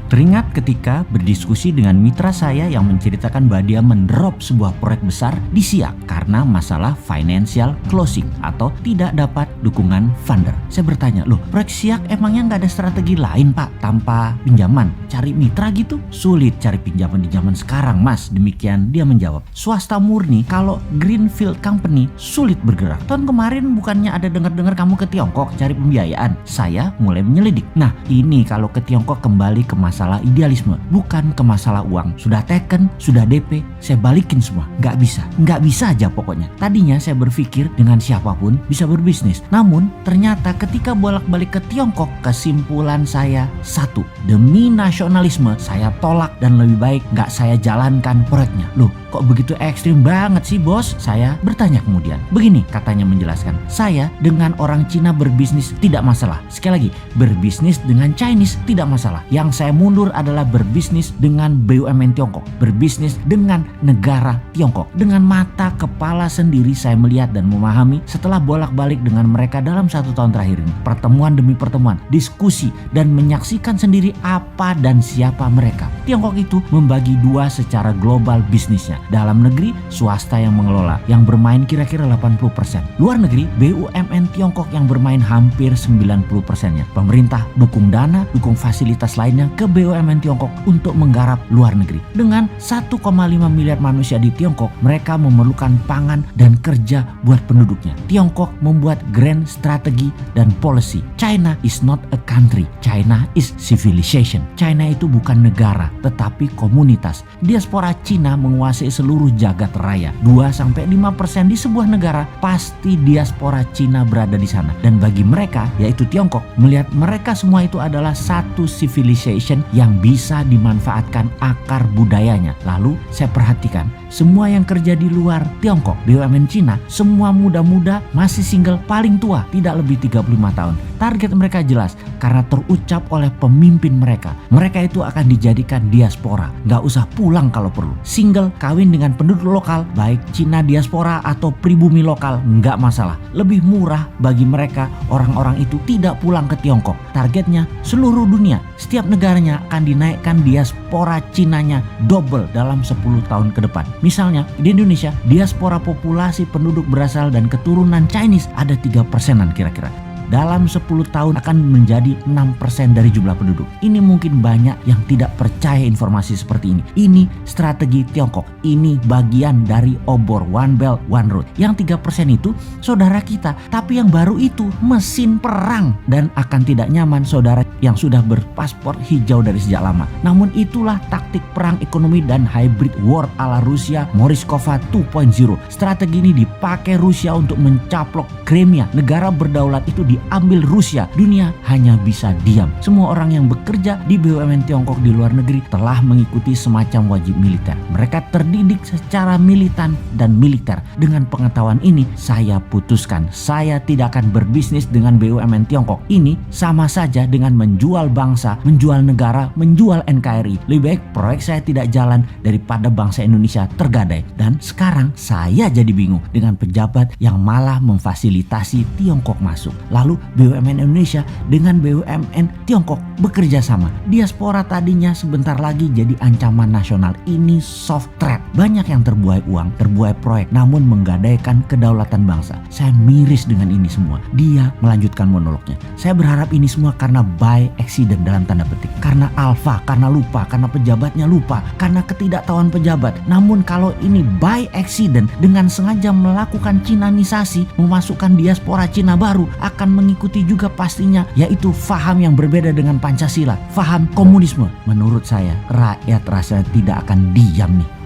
Teringat ketika berdiskusi dengan mitra saya yang menceritakan bahwa dia mendrop sebuah proyek besar di Siak karena masalah financial closing atau tidak dapat dukungan funder. Saya bertanya, loh proyek Siak emangnya nggak ada strategi lain pak tanpa pinjaman? Cari mitra gitu? Sulit cari pinjaman di zaman sekarang mas. Demikian dia menjawab. Swasta murni kalau greenfield company sulit bergerak. Tahun kemarin bukannya ada dengar-dengar kamu ke Tiongkok cari pembiayaan? Saya mulai menyelidik. Nah ini kalau ke Tiongkok kembali ke masalah idealisme, bukan ke masalah uang. Sudah taken, sudah DP, saya balikin semua. Nggak bisa aja pokoknya. Tadinya saya berpikir dengan siapapun bisa berbisnis. Namun ternyata ketika bolak-balik ke Tiongkok, kesimpulan saya satu, demi nasionalisme saya tolak dan lebih baik nggak saya jalankan proyeknya. Loh kok begitu ekstrim banget sih bos? Saya bertanya kemudian. Begini katanya menjelaskan, saya dengan orang Cina berbisnis tidak masalah. Sekali lagi, berbisnis dengan Chinese tidak masalah. Yang saya mundur adalah berbisnis dengan BUMN Tiongkok, berbisnis dengan negara Tiongkok. Dengan mata kepala sendiri saya melihat dan memahami setelah bolak-balik dengan mereka dalam 1 tahun terakhir ini. Pertemuan demi pertemuan, diskusi dan menyaksikan sendiri apa dan siapa mereka. Tiongkok itu membagi dua secara global bisnisnya. Dalam negeri, swasta yang mengelola, yang bermain kira-kira 80%. Luar negeri, BUMN Tiongkok yang bermain hampir 90%-nya. Pemerintah dukung dana, dukung fasilitas lainnya ke BUMN Tiongkok untuk menggarap luar negeri. Dengan 1,5 miliar manusia di Tiongkok, mereka memerlukan pangan dan kerja buat penduduknya. Tiongkok membuat grand strategi dan policy. China is not a country. China is civilization. China itu bukan negara, tetapi komunitas. Diaspora Cina menguasai seluruh jagat raya. 2-5% di sebuah negara, pasti diaspora Cina berada di sana. Dan bagi mereka, yaitu Tiongkok, melihat mereka semua itu adalah satu civilization yang bisa dimanfaatkan akar budayanya. Lalu saya perhatikan, semua yang kerja di luar Tiongkok, BUMN Cina, semua muda-muda, masih single, paling tua, tidak lebih 35 tahun. Target mereka jelas, karena terucap oleh pemimpin mereka. Mereka itu akan dijadikan diaspora, nggak usah pulang kalau perlu. Single, kawin dengan penduduk lokal, baik Cina diaspora atau pribumi lokal, nggak masalah. Lebih murah bagi mereka, orang-orang itu tidak pulang ke Tiongkok. Targetnya seluruh dunia, setiap negaranya akan dinaikkan diaspora Cinanya double dalam 10 tahun ke depan. Misalnya di Indonesia, diaspora populasi penduduk berasal dan keturunan Chinese ada 3%-an kira-kira. Dalam 10 tahun akan menjadi 6% dari jumlah penduduk. Ini mungkin banyak yang tidak percaya informasi seperti ini. Ini strategi Tiongkok. Ini bagian dari obor One Belt One Road. Yang 3% itu saudara kita. Tapi yang baru itu mesin perang. Dan akan tidak nyaman saudara yang sudah berpaspor hijau dari sejak lama. Namun itulah taktik perang ekonomi dan hybrid war ala Rusia Morishkova 2.0. Strategi ini dipakai Rusia untuk mencaplok Crimea. Negara berdaulat itu diambil Rusia. Dunia hanya bisa diam. Semua orang yang bekerja di BUMN Tiongkok di luar negeri telah mengikuti semacam wajib militer. Mereka terdidik secara militan dan militer. Dengan pengetahuan ini, saya putuskan saya tidak akan berbisnis dengan BUMN Tiongkok. Ini sama saja dengan menjual bangsa, menjual negara, menjual NKRI. Lebih baik proyek saya tidak jalan daripada bangsa Indonesia tergadai. Dan sekarang saya jadi bingung dengan pejabat yang malah memfasilitasi Tiongkok masuk. Lalu BUMN Indonesia dengan BUMN Tiongkok bekerja sama. Diaspora tadinya sebentar lagi jadi ancaman nasional. Ini soft threat. Banyak yang terbuai uang, terbuai proyek, namun menggadaikan kedaulatan bangsa. Saya miris dengan ini semua. Dia melanjutkan monolognya. Saya berharap ini semua karena by accident dalam tanda petik. Karena alfa, karena lupa, karena pejabatnya lupa, karena ketidaktahuan pejabat. Namun kalau ini by accident dengan sengaja melakukan Cinanisasi, memasukkan diaspora Cina baru, akan mengikuti juga pastinya, yaitu faham yang berbeda dengan Pancasila, faham komunisme. Menurut saya, rakyat rasanya tidak akan diam nih.